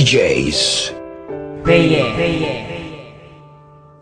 DJs.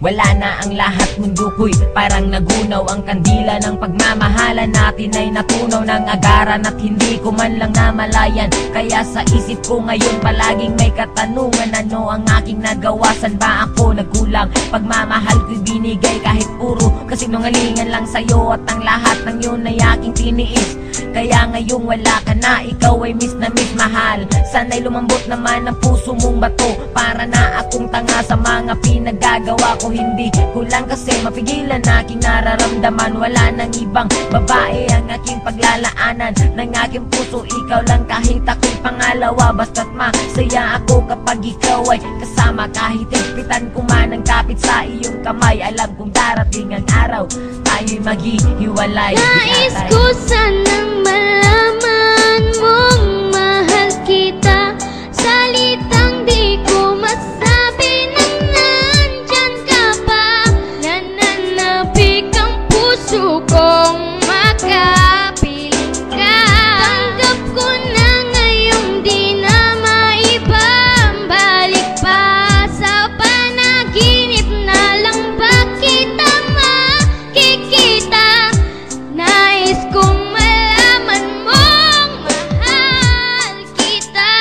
Wala na ang lahat, mundo ko'y parang nagunaw. Ang kandila ng pagmamahalan natin ay natunaw ng agaran at hindi ko man lang namalayan. Kaya sa isip ko ngayon palaging may katanungan, ano ang aking nagawa? San ba ako nagkulang? Pagmamahal ko'y binigay kahit puro kasinungalingan lang sa'yo, at ang lahat ng yun ay aking tiniis. Kaya ngayong wala ka na, ikaw ay miss na miss mahal. Sana'y lumambot naman ang puso mong bato. Para na akong tanga sa mga pinagagawa ko, hindi ko lang kasi mapigilan aking nararamdaman. Wala nang ibang babae ang aking paglalaanan ng aking puso, ikaw lang kahit ako'y pangalawa. Basta't masaya ako kapag ikaw ay kasama, kahit higpitan ko man ang kapit sa iyong kamay. Alam kong darating ang araw tayo'y maghihiwalay. Nais ko sanang malaman mong mahal kita, salitang di ko masabi nang nandyan ka pa. Nananabik ang puso kong makapiling ka. Tanggap ko na ngayong di na maibabalik pa. Sa panaginip na lang ba kita makikita? Nais kong malaman mong mahal kita.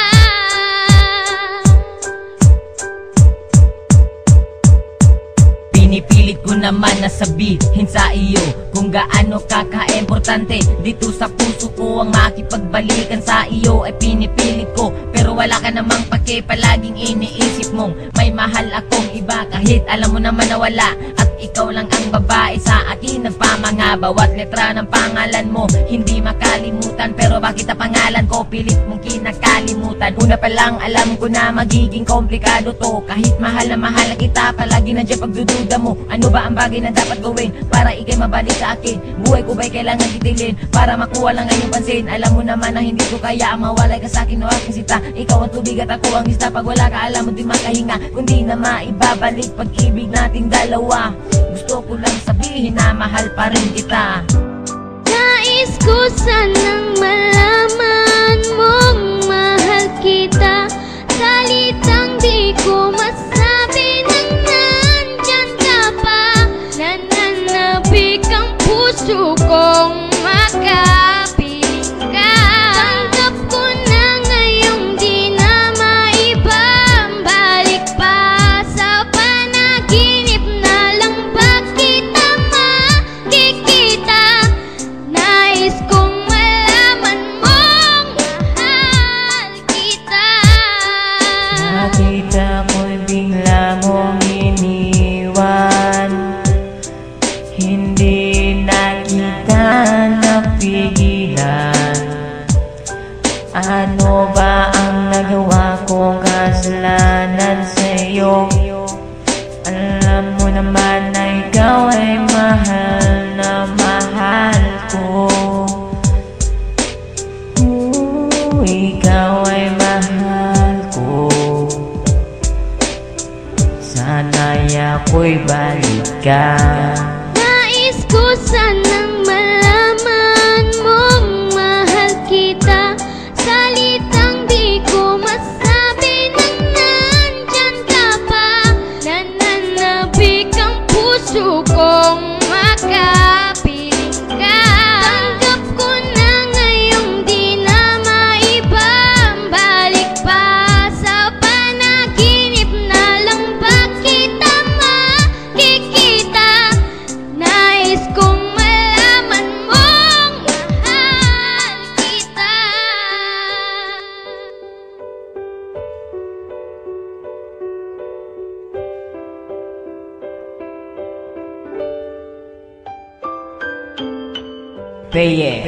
Pinipilit ko naman na sabihin sa iyo kung gaano kaka-importante dito sa puso ko. Ang makipagbalikan sa iyo ay pinipilit ko, pero wala ka namang pake. Palaging iniisip mong may mahal akong iba, kahit alam mo naman na wala. At ikaw lang ang babae sa akin nagpamanga. Bawat letra ng pangalan mo hindi makalimutan, pero bakit ang pangalan ko pilit mong kinakalimutan? Una pa lang alam ko na magiging komplikado to. Kahit mahal na kita, palagi nandiyan pagdududa mo. Ano ba ang bagay na dapat gawin para ikay mabalik sa akin? Buhay ko ba'y kailangan titilin para makuha lang ang iyong pansin? Alam mo naman na hindi ko kaya ang mawalay ka sa akin o aking sita. Ikaw ang tubig at ako ang isda. Pag wala ka alam mo di makahinga, kundi na maibabalik pag-ibig nating dalawa. Gusto ko lang sabihin na mahal pa rin kita. Nais ko sanang malaman mong mahal kita, salitang di ko masabi nang nandyan ka pa. Nananabik ang puso kong makapiling ka. Tanggap ko na ngayong di na maibabalik pa. Sa panaginip na lang ba kita makikita? Nais kong malaman mong mahal kita. Nakita ko'y bigla mong iniwan, hindi na kita napigilan. Ano ba ang nagawa kong kasalanan sa'yo? Alam mo naman na ikaw ay mahal na mahal ko. Ikaw ay mahal ko. Sana'y ako'y balikan. Nais ko sanang malaman mong mahal kita, salitang di ko masabi nang nandyan ka pa. Nananabik ang puso kong makapiling ka. Tanggap ko na ngayong di na maibabalik pa. Sa panaginip na lang ba kita makikita? Nais kong malaman mong mahal kita. Peye.